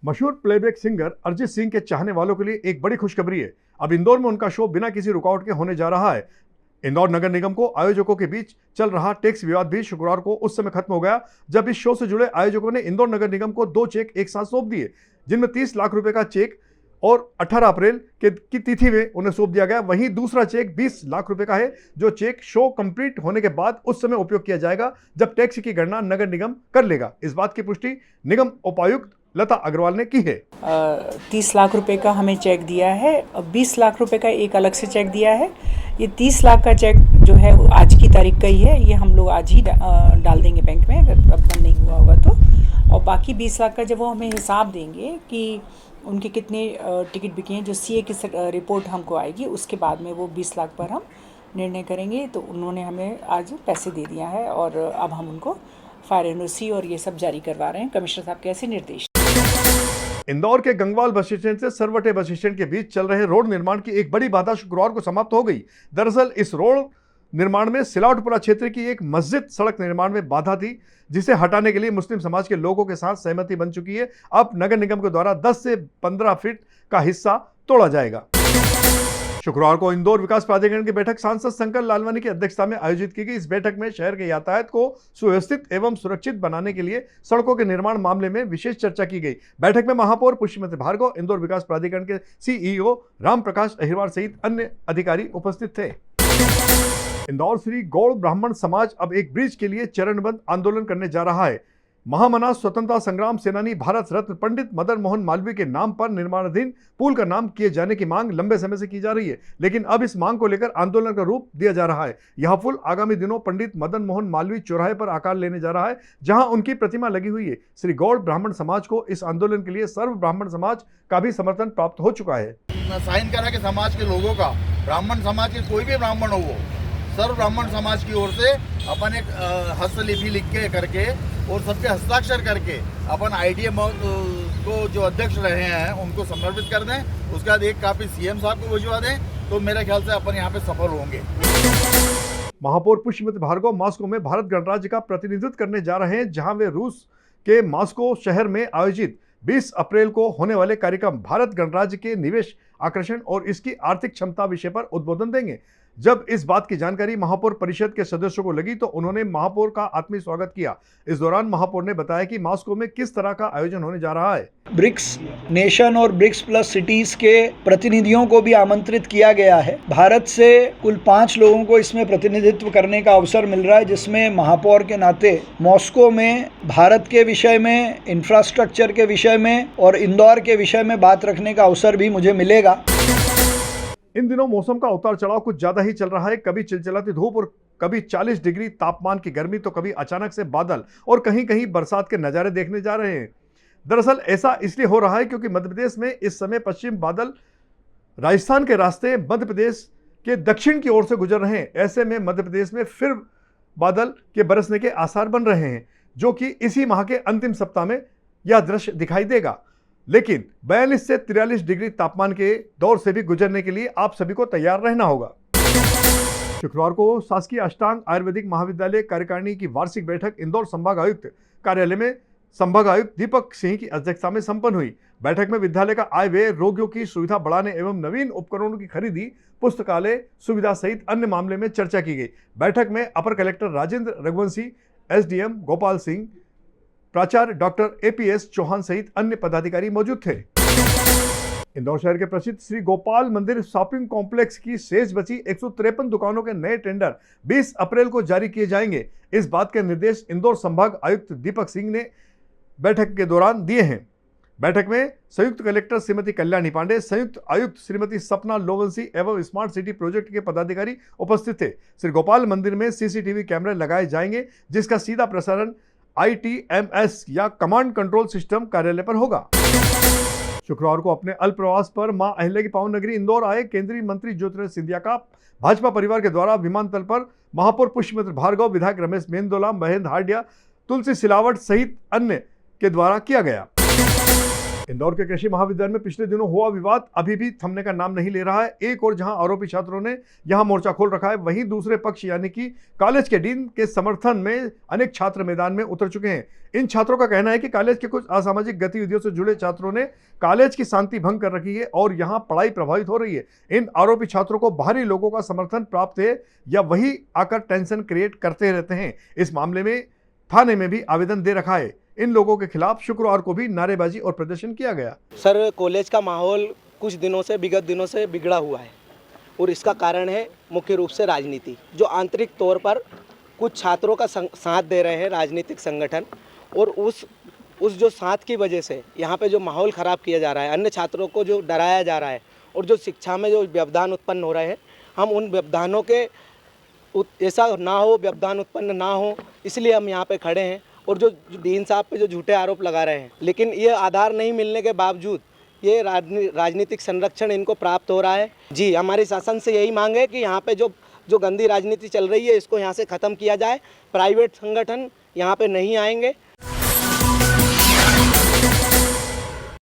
मशहूर playback singer Arijit Singh के चाहने वालों के लिए एक बड़ी खुशखबरी है। अब इंदौर में उनका शो बिना किसी रुकावट के होने जा रहा है। इंदौर नगर निगम को आयोजकों के बीच चल रहा टैक्स विवाद भी शुक्रवार को उस समय खत्म हो गया जब इस शो से जुड़े आयोजकों ने इंदौर नगर निगम को 2 चेक एक साथ सौंप दिए, जिनमें 30 लाख रुपए का चेक और 18 अप्रैल की तिथि में उन्हें सौंप दिया गया। वहीं दूसरा चेक 20 लाख रुपए का है, जो चेक शो कंप्लीट होने के बाद उस समय उपयोग किया जाएगा जब टैक्स की गणना नगर निगम कर लेगा। इस बात की पुष्टि निगम उपायुक्त लता अग्रवाल ने की है। 30 लाख रुपए का हमें चेक दिया है, 20 लाख रुपए का एक अलग से चेक दिया है। ये 30 लाख का चेक जो है वो आज की तारीख का ही है, ये हम लोग आज ही डाल देंगे बैंक में अगर अब बंद नहीं हुआ होगा तो। और बाकी 20 लाख का जब वो हमें हिसाब देंगे कि उनके कितने टिकट बिके हैं, जो सीए की रिपोर्ट हमको आएगी, उसके बाद में वो 20 लाख पर हम निर्णय करेंगे। तो उन्होंने हमें आज पैसे दे दिया है और अब हम उनको फायर एनओसी और ये सब जारी करवा रहे हैं। कमिश्नर साहब के ऐसे निर्देश। इंदौर के गंगवाल बस स्टैंड से सरवटे बस स्टैंड के बीच चल रहे रोड निर्माण की एक बड़ी बाधा शुक्रवार को समाप्त हो गई। दरअसल इस रोड निर्माण में सिलावटपुरा क्षेत्र की एक मस्जिद सड़क निर्माण में बाधा थी, जिसे हटाने के लिए मुस्लिम समाज के लोगों के साथ सहमति बन चुकी है। अब नगर निगम के द्वारा 10 से 15 फीट का हिस्सा तोड़ा जाएगा। शुक्रवार को इंदौर विकास प्राधिकरण की बैठक सांसद शंकर लालवानी की अध्यक्षता में आयोजित की गई। इस बैठक में शहर के यातायात को सुव्यवस्थित एवं सुरक्षित बनाने के लिए सड़कों के निर्माण मामले में विशेष चर्चा की गई। बैठक में महापौर पुष्पमती भार्गव, इंदौर विकास प्राधिकरण के सीईओ राम प्रकाश अहिरवार सहित अन्य अधिकारी उपस्थित थे। इंदौर श्री गौड़ ब्राह्मण समाज अब एक ब्रिज के लिए चरणबद्ध आंदोलन करने जा रहा है। महामना स्वतंत्रता संग्राम सेनानी भारत रत्न पंडित मदन मोहन मालवीय के नाम पर निर्माणाधीन पुल का नाम किए जाने की मांग लंबे समय से की जा रही है, लेकिन अब इस मांग को लेकर आंदोलन का रूप दिया जा रहा है। यह पुल आगामी दिनों पंडित मदन मोहन मालवीय चौराहे पर आकार लेने जा रहा है, जहां उनकी प्रतिमा लगी हुई है। श्री गौड़ ब्राह्मण समाज को इस आंदोलन के लिए सर्व ब्राह्मण समाज का भी समर्थन प्राप्त हो चुका है। साइन करा के समाज के लोगों का, ब्राह्मण समाज के कोई भी ब्राह्मण हो, वो सर्व ब्राह्मण समाज की ओर से अपन एक हस्तलिपि लिख के करके और सबके हस्ताक्षर करके अपन आईडीएम को जो अध्यक्ष रहे हैं उनको समर्पित कर दें। उसके बाद एक कापी सीएम साहब को भिजवा दें, तो मेरे ख्याल से अपन यहाँ पे सफल होंगे। महापौर पुष्पमती भार्गव मॉस्को में भारत गणराज्य का प्रतिनिधित्व करने जा रहे हैं, जहां वे रूस के मॉस्को शहर में आयोजित 20 अप्रैल को होने वाले कार्यक्रम भारत गणराज्य के निवेश आकर्षण और इसकी आर्थिक क्षमता विषय पर उद्बोधन देंगे। जब इस बात की जानकारी महापौर परिषद के सदस्यों को लगी तो उन्होंने महापौर का आत्मीय स्वागत किया। इस दौरान महापौर ने बताया कि मॉस्को में किस तरह का आयोजन होने जा रहा है। ब्रिक्स नेशन और ब्रिक्स प्लस सिटीज के प्रतिनिधियों को भी आमंत्रित किया गया है। भारत से कुल 5 लोगों को इसमें प्रतिनिधित्व करने का अवसर मिल रहा है, जिसमें महापौर के नाते मॉस्को में भारत के विषय में, इंफ्रास्ट्रक्चर के विषय में और इंदौर के विषय में बात रखने का अवसर भी मुझे मिलेगा। इन दिनों मौसम का उतार चढ़ाव कुछ ज्यादा ही चल रहा है। कभी चिलचिलाती धूप और कभी 40 डिग्री तापमान की गर्मी, तो कभी अचानक से बादल और कहीं कहीं बरसात के नजारे देखने जा रहे हैं। दरअसल ऐसा इसलिए हो रहा है क्योंकि मध्य प्रदेश में इस समय पश्चिम बादल राजस्थान के रास्ते मध्य प्रदेश के दक्षिण की ओर से गुजर रहे हैं। ऐसे में मध्य प्रदेश में फिर बादल के बरसने के आसार बन रहे हैं, जो कि इसी माह के अंतिम सप्ताह में यह दृश्य दिखाई देगा। लेकिन 42 से 43 डिग्री तापमान के दौर से भी गुजरने के लिए आप सभी को तैयार रहना होगा। शुक्रवार को शासकीय अष्टांग आयुर्वेदिक महाविद्यालय कार्यकारिणी की वार्षिक बैठक इंदौर संभाग आयुक्त कार्यालय में संभाग आयुक्त दीपक सिंह की अध्यक्षता में संपन्न हुई। बैठक में विद्यालय का आय व्यय, रोगियों की सुविधा बढ़ाने एवं नवीन उपकरणों की खरीदी, पुस्तकालय सुविधा सहित अन्य मामले में चर्चा की गई। बैठक में अपर कलेक्टर राजेंद्र रघुवंशी, एसडीएम गोपाल सिंह, प्राचार्य डॉक्टर एपीएस चौहान सहित अन्य पदाधिकारी मौजूद थे। इंदौर शहर के प्रसिद्ध श्री गोपाल मंदिर शॉपिंग कॉम्प्लेक्स की शेष बची 153 दुकानों के नए टेंडर 20 अप्रैल को जारी किए जाएंगे। इस बात के निर्देश इंदौर संभाग आयुक्त दीपक सिंह ने बैठक के दौरान दिए हैं। बैठक में संयुक्त कलेक्टर श्रीमती कल्याणी पांडे, संयुक्त आयुक्त श्रीमती सपना लोवंशी एवं स्मार्ट सिटी प्रोजेक्ट के पदाधिकारी उपस्थित थे। श्री गोपाल मंदिर में सीसीटीवी कैमरे लगाए जाएंगे, जिसका सीधा प्रसारण ITMS या कमांड कंट्रोल सिस्टम कार्यालय पर होगा। शुक्रवार को अपने अल्प प्रवास पर मां अहिल्या की पावन नगरी इंदौर आए केंद्रीय मंत्री ज्योतिरादित्य सिंधिया का भाजपा परिवार के द्वारा विमानतल पर महापौर पुष्पमती भार्गव, विधायक रमेश मेंदोला, महेंद्र हार्डिया, तुलसी सिलावट सहित अन्य के द्वारा किया गया। इंदौर के कृषि महाविद्यालय में पिछले दिनों हुआ विवाद अभी भी थमने का नाम नहीं ले रहा है। एक और जहां आरोपी छात्रों ने यहां मोर्चा खोल रखा है, वहीं दूसरे पक्ष यानी कि कॉलेज के डीन के समर्थन में अनेक छात्र मैदान में उतर चुके हैं। इन छात्रों का कहना है कि कॉलेज के कुछ असामाजिक गतिविधियों से जुड़े छात्रों ने कॉलेज की शांति भंग कर रखी है और यहां पढ़ाई प्रभावित हो रही है। इन आरोपी छात्रों को बाहरी लोगों का समर्थन प्राप्त है या वही आकर टेंशन क्रिएट करते रहते हैं। इस मामले में थाने में भी आवेदन दे रखा है। इन लोगों के खिलाफ शुक्रवार को भी नारेबाजी और प्रदर्शन किया गया। सर, कॉलेज का माहौल कुछ दिनों से विगत दिनों से बिगड़ा हुआ है और इसका कारण है मुख्य रूप से राजनीति, जो आंतरिक तौर पर कुछ छात्रों का साथ दे रहे हैं राजनीतिक संगठन, और उस जो साथ की वजह से यहाँ पे जो माहौल ख़राब किया जा रहा है, अन्य छात्रों को जो डराया जा रहा है और जो शिक्षा में जो व्यवधान उत्पन्न हो रहे हैं, हम उन व्यवधानों के ऐसा ना हो, व्यवधान उत्पन्न ना हो, इसलिए हम यहाँ पे खड़े हैं। और जो डीन साहब पे जो झूठे आरोप लगा रहे हैं, लेकिन ये आधार नहीं मिलने के बावजूद ये राजनीतिक संरक्षण इनको प्राप्त हो रहा है। जी, हमारी शासन से यही मांग है कि यहाँ पे जो गंदी राजनीति चल रही है, इसको यहाँ से ख़त्म किया जाए। प्राइवेट संगठन यहाँ पे नहीं आएंगे।